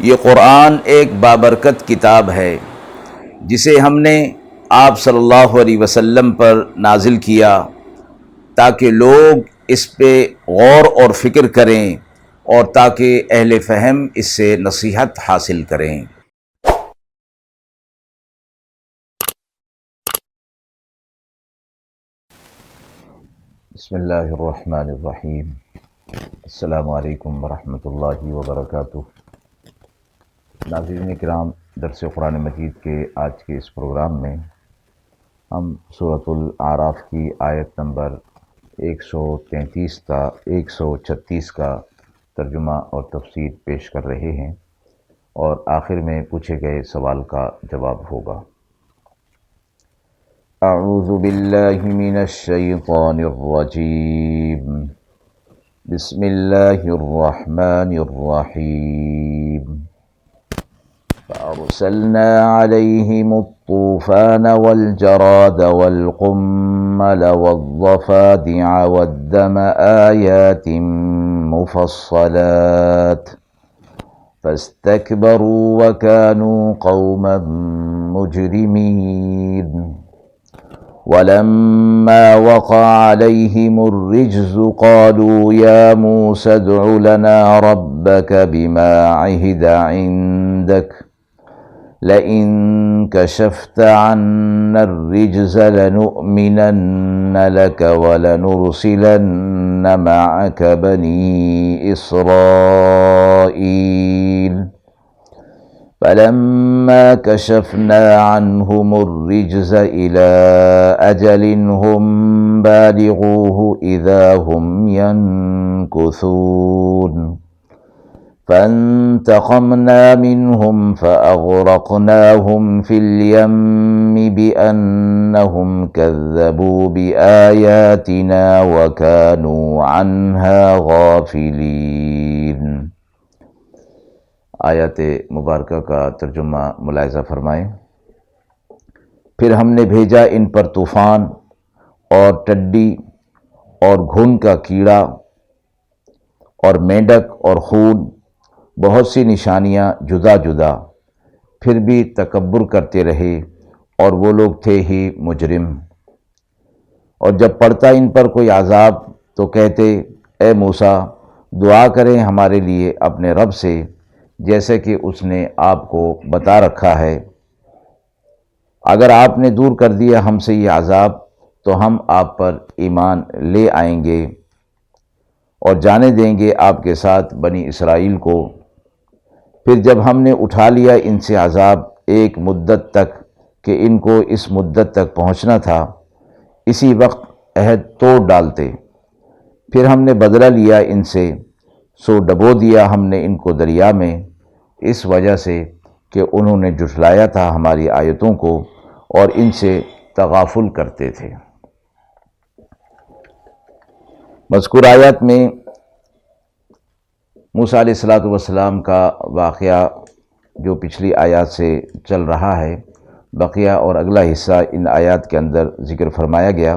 یہ قرآن ایک بابرکت کتاب ہے جسے ہم نے آپ صلی اللہ علیہ وسلم پر نازل کیا تاکہ لوگ اس پہ غور اور فکر کریں اور تاکہ اہل فہم اس سے نصیحت حاصل کریں۔ بسم اللہ الرحمن الرحیم۔ السلام علیکم ورحمۃ اللہ وبرکاتہ۔ ناظرین کرام، درس قرآن مجید کے آج کے اس پروگرام میں ہم سورۃ الاعراف کی آیت نمبر 133 تا 136 کا ترجمہ اور تفسیر پیش کر رہے ہیں اور آخر میں پوچھے گئے سوال کا جواب ہوگا۔ اعوذ باللہ من الشیطان الرجیم، بسم اللہ الرحمن الرحیم۔ فأرسلنا عليهم الطوفان والجراد والقمل والضفادع والدم آيات مفصلات فاستكبروا وكانوا قوما مجرمين ولما وقع عليهم الرجز قالوا يا موسى ادع لنا ربك بما عهد عندك لئن كشفت عنا الرجز لنؤمنن لك ولنرسلن معك بني إسرائيل فلما كشفنا عنهم الرجز إلى أجل هم بالغوه إذا هم ينكثون فانتقمنا منهم فأغرقناهم في اليم بأنهم كذبوا بآياتنا وكانوا عنها غافلين۔ آیات مبارکہ کا ترجمہ ملاحظہ فرمائیں۔ پھر ہم نے بھیجا ان پر طوفان اور ٹڈی اور گھن کا کیڑا اور مینڈک اور خون، بہت سی نشانیاں جدا جدا، پھر بھی تکبر کرتے رہے اور وہ لوگ تھے ہی مجرم۔ اور جب پڑتا ان پر کوئی عذاب تو کہتے، اے موسیٰ دعا کریں ہمارے لیے اپنے رب سے جیسے کہ اس نے آپ کو بتا رکھا ہے، اگر آپ نے دور کر دیا ہم سے یہ عذاب تو ہم آپ پر ایمان لے آئیں گے اور جانے دیں گے آپ کے ساتھ بنی اسرائیل کو۔ پھر جب ہم نے اٹھا لیا ان سے عذاب ایک مدت تک کہ ان کو اس مدت تک پہنچنا تھا، اسی وقت عہد توڑ ڈالتے، پھر ہم نے بدلہ لیا ان سے، سو ڈبو دیا ہم نے ان کو دریا میں، اس وجہ سے کہ انہوں نے جھٹلایا تھا ہماری آیتوں کو اور ان سے تغافل کرتے تھے۔ مذکور آیات میں موسیٰ علیہ السلام کا واقعہ جو پچھلی آیات سے چل رہا ہے، بقیہ اور اگلا حصہ ان آیات کے اندر ذکر فرمایا گیا۔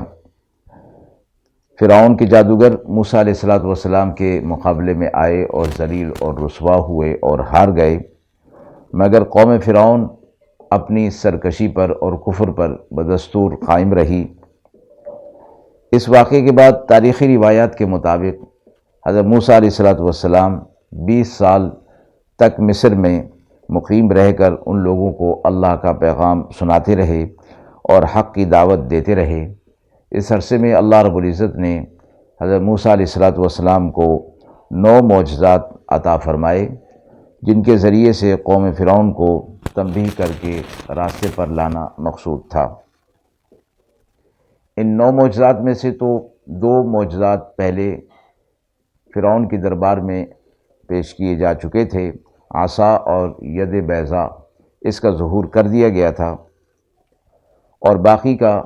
فرعون کے جادوگر موسیٰ علیہ السلام کے مقابلے میں آئے اور ذلیل اور رسوا ہوئے اور ہار گئے، مگر قوم فرعون اپنی سرکشی پر اور کفر پر بدستور قائم رہی۔ اس واقعے کے بعد تاریخی روایات کے مطابق حضرت موسیٰ علیہ السلام 20 سال تک مصر میں مقیم رہ کر ان لوگوں کو اللہ کا پیغام سناتے رہے اور حق کی دعوت دیتے رہے۔ اس عرصے میں اللہ رب العزت نے حضرت موسیٰ علیہ السلام کو 9 معجزات عطا فرمائے، جن کے ذریعے سے قوم فرعون کو تنبیہ کر کے راستے پر لانا مقصود تھا۔ ان 9 معجزات میں سے تو 2 معجزات پہلے فرعون کے دربار میں پیش کیے جا چکے تھے، عصا اور ید بیضا، اس کا ظہور کر دیا گیا تھا، اور باقی کا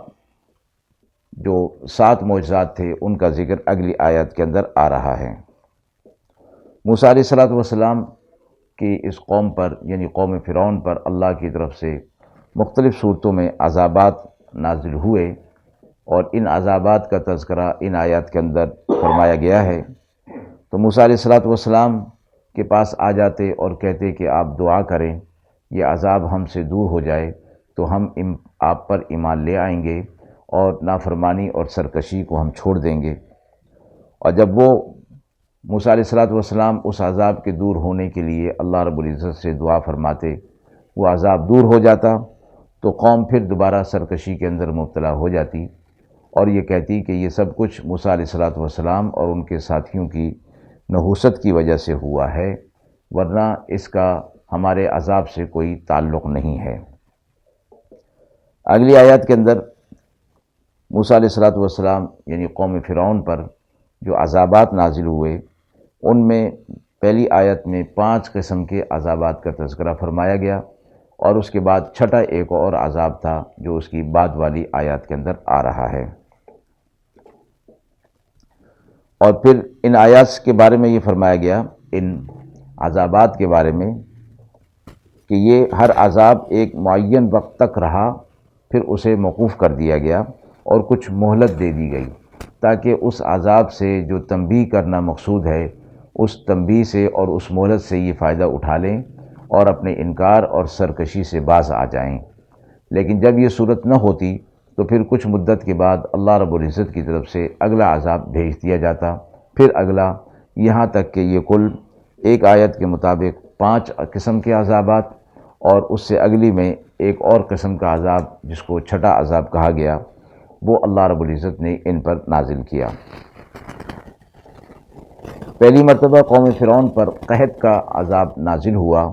جو 7 معجزات تھے ان کا ذکر اگلی آیات کے اندر آ رہا ہے۔ موسیٰ علیہ السلام کی اس قوم پر یعنی قوم فرعون پر اللہ کی طرف سے مختلف صورتوں میں عذابات نازل ہوئے، اور ان عذابات کا تذکرہ ان آیات کے اندر فرمایا گیا ہے۔ تو موسیٰ علیہ السلام کے پاس آ جاتے اور کہتے کہ آپ دعا کریں یہ عذاب ہم سے دور ہو جائے تو ہم آپ پر ایمان لے آئیں گے اور نافرمانی اور سرکشی کو ہم چھوڑ دیں گے۔ اور جب وہ موسیٰ علیہ الصلوۃ والسلام اس عذاب کے دور ہونے کے لیے اللہ رب العزت سے دعا فرماتے، وہ عذاب دور ہو جاتا تو قوم پھر دوبارہ سرکشی کے اندر مبتلا ہو جاتی اور یہ کہتی کہ یہ سب کچھ موسیٰ علیہ الصلوۃ والسلام اور ان کے ساتھیوں کی نحوست کی وجہ سے ہوا ہے، ورنہ اس کا ہمارے عذاب سے کوئی تعلق نہیں ہے۔ اگلی آیات کے اندر موسیٰ علیہ الصلوۃ والسلام یعنی قوم فرعون پر جو عذابات نازل ہوئے، ان میں پہلی آیت میں 5 قسم کے عذابات کا تذکرہ فرمایا گیا، اور اس کے بعد چھٹا ایک اور عذاب تھا جو اس کی بعد والی آیات کے اندر آ رہا ہے۔ اور پھر ان آیات کے بارے میں یہ فرمایا گیا، ان عذابات کے بارے میں، کہ یہ ہر عذاب ایک معین وقت تک رہا، پھر اسے موقوف کر دیا گیا اور کچھ مہلت دے دی گئی تاکہ اس عذاب سے جو تنبیہ کرنا مقصود ہے اس تنبیہ سے اور اس مہلت سے یہ فائدہ اٹھا لیں اور اپنے انکار اور سرکشی سے باز آ جائیں۔ لیکن جب یہ صورت نہ ہوتی تو پھر کچھ مدت کے بعد اللہ رب العزت کی طرف سے اگلا عذاب بھیج دیا جاتا، پھر اگلا، یہاں تک کہ یہ کل ایک آیت کے مطابق 5 قسم کے عذابات، اور اس سے اگلی میں ایک اور قسم کا عذاب جس کو چھٹا عذاب کہا گیا، وہ اللہ رب العزت نے ان پر نازل کیا۔ پہلی مرتبہ قوم فرعون پر قحط کا عذاب نازل ہوا۔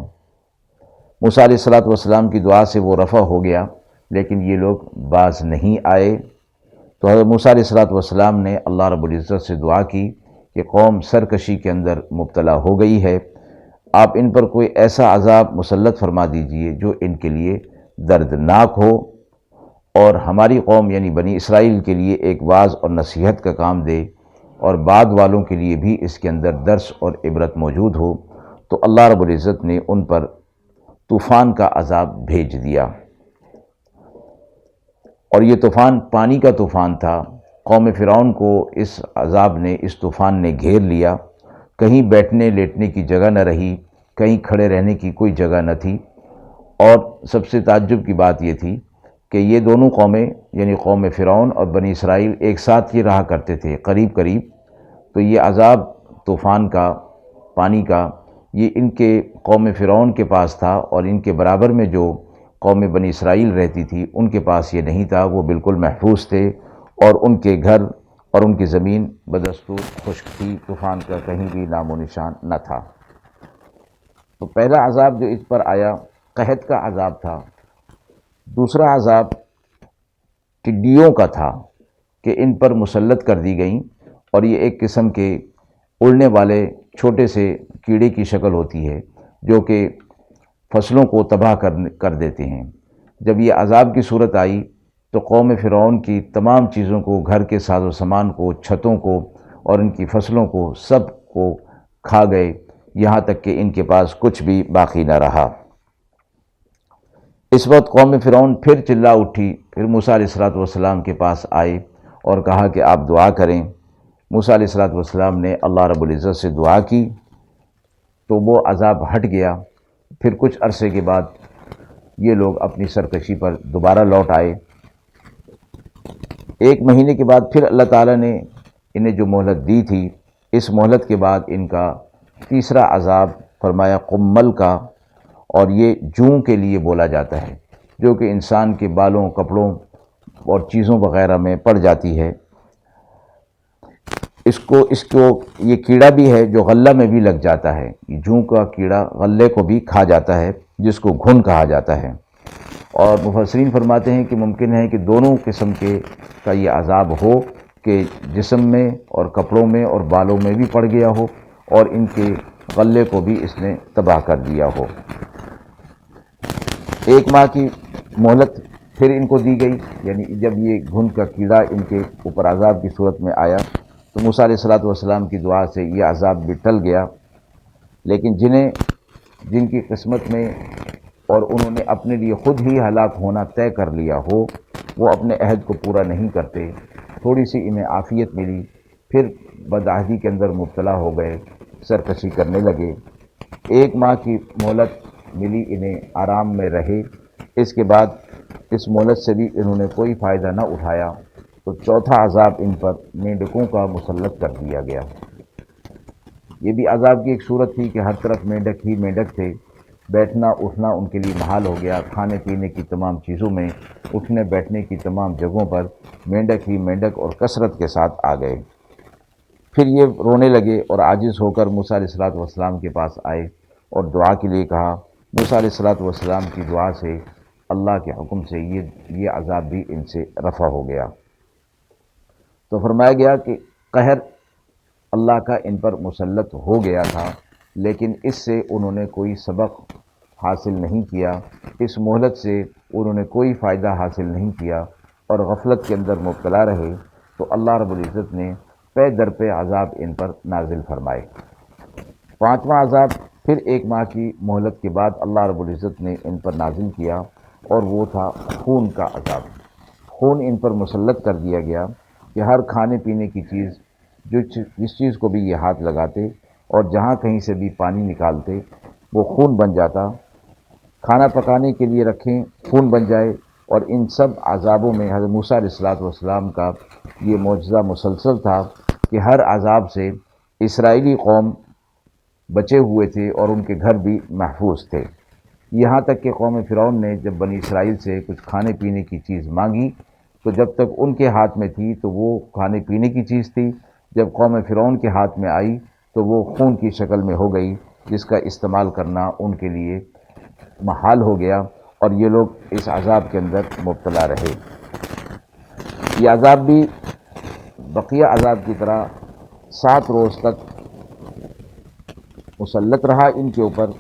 موسیٰ علیہ الصلوۃ والسلام کی دعا سے وہ رفع ہو گیا، لیکن یہ لوگ باز نہیں آئے، تو حضرت موسیٰ علیہ الصلوۃ والسلام نے اللہ رب العزت سے دعا کی کہ قوم سرکشی کے اندر مبتلا ہو گئی ہے، آپ ان پر کوئی ایسا عذاب مسلط فرما دیجئے جو ان کے لیے دردناک ہو اور ہماری قوم یعنی بنی اسرائیل کے لیے ایک واعظ اور نصیحت کا کام دے، اور بعد والوں کے لیے بھی اس کے اندر درس اور عبرت موجود ہو۔ تو اللہ رب العزت نے ان پر طوفان کا عذاب بھیج دیا، اور یہ طوفان پانی کا طوفان تھا۔ قوم فرعون کو اس عذاب نے، اس طوفان نے گھیر لیا، کہیں بیٹھنے لیٹنے کی جگہ نہ رہی، کہیں کھڑے رہنے کی کوئی جگہ نہ تھی۔ اور سب سے تعجب کی بات یہ تھی کہ یہ دونوں قومیں یعنی قوم فرعون اور بنی اسرائیل ایک ساتھ ہی رہا کرتے تھے قریب قریب، تو یہ عذاب طوفان کا، پانی کا، یہ ان کے قوم فرعون کے پاس تھا، اور ان کے برابر میں جو قوم بنی اسرائیل رہتی تھی ان کے پاس یہ نہیں تھا، وہ بالکل محفوظ تھے، اور ان کے گھر اور ان کی زمین بدستور خشک تھی، طوفان کا کہیں بھی نام و نشان نہ تھا۔ تو پہلا عذاب جو اس پر آیا قحط کا عذاب تھا۔ دوسرا عذاب ٹڈیوں کا تھا کہ ان پر مسلط کر دی گئیں، اور یہ ایک قسم کے اڑنے والے چھوٹے سے کیڑے کی شکل ہوتی ہے جو کہ فصلوں کو تباہ کر دیتے ہیں۔ جب یہ عذاب کی صورت آئی تو قوم فرعون کی تمام چیزوں کو، گھر کے ساز و سامان کو، چھتوں کو اور ان کی فصلوں کو، سب کو کھا گئے، یہاں تک کہ ان کے پاس کچھ بھی باقی نہ رہا۔ اس وقت قوم فرعون پھر چلا اٹھی، پھر موسیٰ علیہ الصلوۃ والسلام کے پاس آئے اور کہا کہ آپ دعا کریں۔ موسیٰ علیہ الصلوۃ والسلام نے اللہ رب العزت سے دعا کی تو وہ عذاب ہٹ گیا۔ پھر کچھ عرصے کے بعد یہ لوگ اپنی سرکشی پر دوبارہ لوٹ آئے۔ 1 مہینے کے بعد پھر اللہ تعالیٰ نے انہیں جو مہلت دی تھی، اس مہلت کے بعد ان کا تیسرا عذاب فرمایا قمل کا، اور یہ جوں کے لیے بولا جاتا ہے، جو کہ انسان کے بالوں، کپڑوں اور چیزوں وغیرہ میں پڑ جاتی ہے۔ اس کو یہ کیڑا بھی ہے جو غلہ میں بھی لگ جاتا ہے، جوں کا کیڑا غلے کو بھی کھا جاتا ہے، جس کو گھن کہا جاتا ہے۔ اور مفسرین فرماتے ہیں کہ ممکن ہے کہ دونوں قسم کا یہ عذاب ہو، کہ جسم میں اور کپڑوں میں اور بالوں میں بھی پڑ گیا ہو، اور ان کے غلے کو بھی اس نے تباہ کر دیا ہو۔ 1 ماہ کی مہلت پھر ان کو دی گئی، یعنی جب یہ گھن کا کیڑا ان کے اوپر عذاب کی صورت میں آیا تو موسیٰ علیہ الصلوۃ والسلام کی دعا سے یہ عذاب بھی ٹل گیا۔ لیکن جن کی قسمت میں اور انہوں نے اپنے لیے خود ہی ہلاک ہونا طے کر لیا ہو، وہ اپنے عہد کو پورا نہیں کرتے، تھوڑی سی انہیں عافیت ملی، پھر بدعہدی کے اندر مبتلا ہو گئے، سرکشی کرنے لگے، ایک ماہ کی مہلت ملی انہیں آرام میں رہے، اس کے بعد اس مہلت سے بھی انہوں نے کوئی فائدہ نہ اٹھایا تو چوتھا عذاب ان پر مینڈکوں کا مسلط کر دیا گیا۔ یہ بھی عذاب کی ایک صورت تھی کہ ہر طرف مینڈک ہی مینڈک تھے، بیٹھنا اٹھنا ان کے لیے محال ہو گیا، کھانے پینے کی تمام چیزوں میں، اٹھنے بیٹھنے کی تمام جگہوں پر مینڈک ہی مینڈک اور کثرت کے ساتھ آ گئے۔ پھر یہ رونے لگے اور عاجز ہو کر موسیٰ علیہ الصلوۃ والسلام کے پاس آئے اور دعا کے لیے کہا۔ موسیٰ علیہ الصلوۃ والسلام کی دعا سے، اللہ کے حکم سے یہ عذاب بھی ان سے رفع ہو گیا۔ تو فرمایا گیا کہ قہر اللہ کا ان پر مسلط ہو گیا تھا، لیکن اس سے انہوں نے کوئی سبق حاصل نہیں کیا، اس مہلت سے انہوں نے کوئی فائدہ حاصل نہیں کیا اور غفلت کے اندر مبتلا رہے، تو اللہ رب العزت نے پے در پہ عذاب ان پر نازل فرمائے۔ پانچواں عذاب پھر ایک ماہ کی مہلت کے بعد اللہ رب العزت نے ان پر نازل کیا، اور وہ تھا خون کا عذاب۔ خون ان پر مسلط کر دیا گیا کہ ہر کھانے پینے کی چیز، جس چیز کو بھی یہ ہاتھ لگاتے اور جہاں کہیں سے بھی پانی نکالتے وہ خون بن جاتا، کھانا پکانے کے لیے رکھیں خون بن جائے۔ اور ان سب عذابوں میں حضرت موسیٰ علیہ الصلوۃ والسلام کا یہ معجزہ مسلسل تھا کہ ہر عذاب سے اسرائیلی قوم بچے ہوئے تھے اور ان کے گھر بھی محفوظ تھے، یہاں تک کہ قوم فرعون نے جب بنی اسرائیل سے کچھ کھانے پینے کی چیز مانگی تو جب تک ان کے ہاتھ میں تھی تو وہ کھانے پینے کی چیز تھی، جب قوم فرعون کے ہاتھ میں آئی تو وہ خون کی شکل میں ہو گئی، جس کا استعمال کرنا ان کے لیے محال ہو گیا، اور یہ لوگ اس عذاب کے اندر مبتلا رہے۔ یہ عذاب بھی بقیہ عذاب کی طرح 7 روز تک مسلط رہا ان کے اوپر۔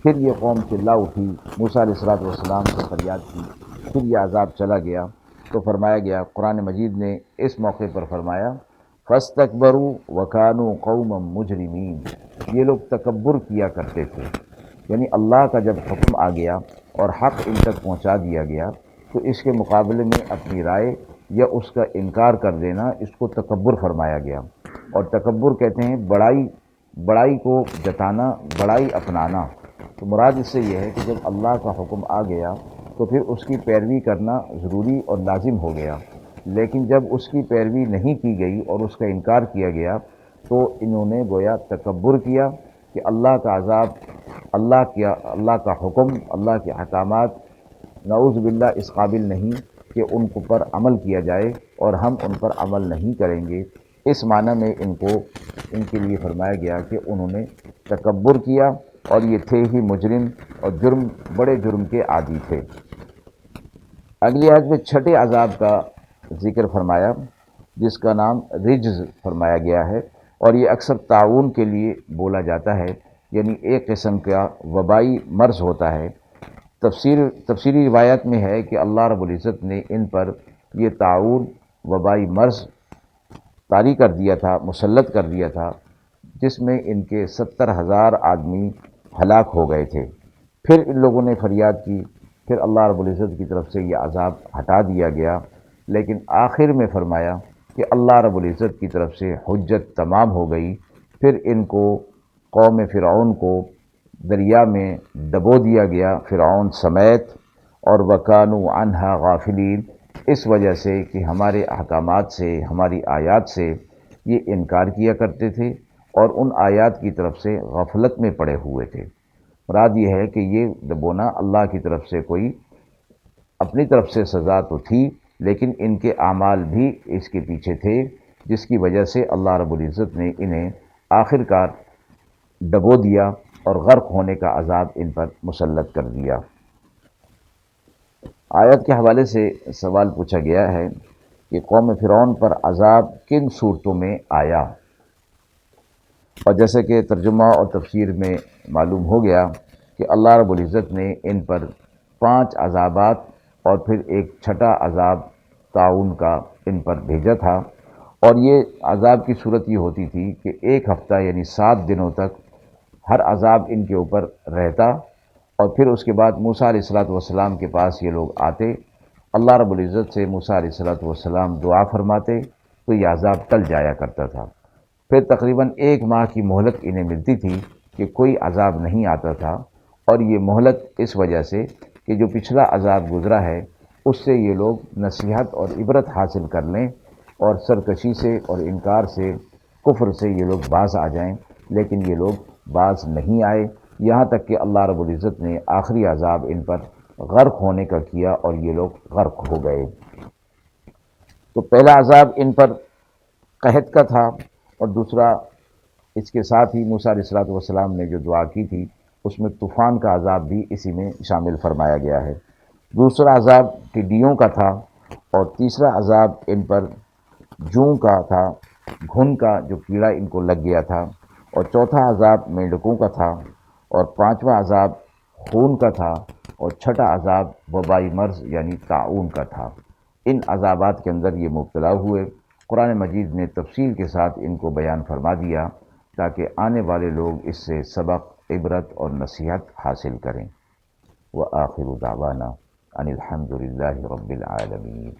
پھر یہ قوم چلا اٹھی، موسیٰ علیہ الصلوۃ والسلام سے فریاد کی، پھر یہ عذاب چلا گیا۔ تو فرمایا گیا، قرآن مجید نے اس موقع پر فرمایا، فَاسْتَكْبَرُوا وَكَانُوا قَوْمًا مُجْرِمِينَ، یہ لوگ تکبر کیا کرتے تھے، یعنی اللہ کا جب حکم آ گیا اور حق ان تک پہنچا دیا گیا تو اس کے مقابلے میں اپنی رائے یا اس کا انکار کر دینا، اس کو تکبر فرمایا گیا۔ اور تکبر کہتے ہیں بڑائی کو جتانا، بڑائی اپنانا۔ تو مراد اس سے یہ ہے کہ جب اللہ کا حکم آ گیا تو پھر اس کی پیروی کرنا ضروری اور لازم ہو گیا، لیکن جب اس کی پیروی نہیں کی گئی اور اس کا انکار کیا گیا تو انہوں نے گویا تکبر کیا کہ اللہ کا عذاب، اللہ کا حکم، اللہ کے احکامات نعوذ باللہ اس قابل نہیں کہ ان پر عمل کیا جائے، اور ہم ان پر عمل نہیں کریں گے۔ اس معنی میں ان کے لیے فرمایا گیا کہ انہوں نے تکبر کیا، اور یہ تھے ہی مجرم اور بڑے جرم کے عادی تھے۔ اگلی آیت میں چھٹے عذاب کا ذکر فرمایا، جس کا نام رجز فرمایا گیا ہے، اور یہ اکثر طاعون کے لیے بولا جاتا ہے، یعنی ایک قسم کا وبائی مرض ہوتا ہے۔ تفسیری روایت میں ہے کہ اللہ رب العزت نے ان پر یہ طاعون وبائی مرض طاری کر دیا تھا، مسلط کر دیا تھا، جس میں ان کے 70,000 آدمی ہلاک ہو گئے تھے۔ پھر ان لوگوں نے فریاد کی، پھر اللہ رب العزت کی طرف سے یہ عذاب ہٹا دیا گیا، لیکن آخر میں فرمایا کہ اللہ رب العزت کی طرف سے حجت تمام ہو گئی۔ پھر ان کو، قوم فرعون کو، دریا میں ڈبو دیا گیا، فرعون سمیت، اور وَكَانُوا عَنْهَا غَافِلِينَ، اس وجہ سے کہ ہمارے احکامات سے، ہماری آیات سے یہ انکار کیا کرتے تھے اور ان آیات کی طرف سے غفلت میں پڑے ہوئے تھے۔ مراد یہ ہے کہ یہ ڈبونا اللہ کی طرف سے کوئی اپنی طرف سے سزا تو تھی، لیکن ان کے اعمال بھی اس کے پیچھے تھے، جس کی وجہ سے اللہ رب العزت نے انہیں آخر کار ڈبو دیا اور غرق ہونے کا عذاب ان پر مسلط کر دیا۔ آیت کے حوالے سے سوال پوچھا گیا ہے کہ قوم فرعون پر عذاب کن صورتوں میں آیا، اور جیسے کہ ترجمہ اور تفسیر میں معلوم ہو گیا کہ اللہ رب العزت نے ان پر 5 عذابات اور پھر ایک چھٹا عذاب طاعون کا ان پر بھیجا تھا، اور یہ عذاب کی صورت یہ ہوتی تھی کہ 1 ہفتہ یعنی 7 دنوں تک ہر عذاب ان کے اوپر رہتا، اور پھر اس کے بعد موسیٰ علیہ الصلوۃ والسلام کے پاس یہ لوگ آتے، اللہ رب العزت سے موسیٰ علیہ الصلوۃ والسلام دعا فرماتے تو یہ عذاب ٹل جایا کرتا تھا۔ پھر تقریباً 1 ماہ کی مہلت انہیں ملتی تھی کہ کوئی عذاب نہیں آتا تھا، اور یہ مہلت اس وجہ سے کہ جو پچھلا عذاب گزرا ہے اس سے یہ لوگ نصیحت اور عبرت حاصل کر لیں اور سرکشی سے اور انکار سے، کفر سے یہ لوگ باز آ جائیں، لیکن یہ لوگ باز نہیں آئے، یہاں تک کہ اللہ رب العزت نے آخری عذاب ان پر غرق ہونے کا کیا اور یہ لوگ غرق ہو گئے۔ تو پہلا عذاب ان پر قحط کا تھا، اور دوسرا اس کے ساتھ ہی موسیٰ علیہ الصلوۃ والسلام نے جو دعا کی تھی اس میں طوفان کا عذاب بھی اسی میں شامل فرمایا گیا ہے۔ دوسرا عذاب ٹڈیوں کا تھا، اور تیسرا عذاب ان پر جوں کا تھا، گھن کا جو کیڑا ان کو لگ گیا تھا، اور چوتھا عذاب مینڈکوں کا تھا، اور پانچواں عذاب خون کا تھا، اور چھٹا عذاب وبائی مرض یعنی طاعون کا تھا۔ ان عذابات کے اندر یہ مبتلا ہوئے۔ قرآن مجید نے تفصیل کے ساتھ ان کو بیان فرما دیا تاکہ آنے والے لوگ اس سے سبق، عبرت اور نصیحت حاصل کریں۔ وآخر دعوانا ان الحمد للہ رب العالمین۔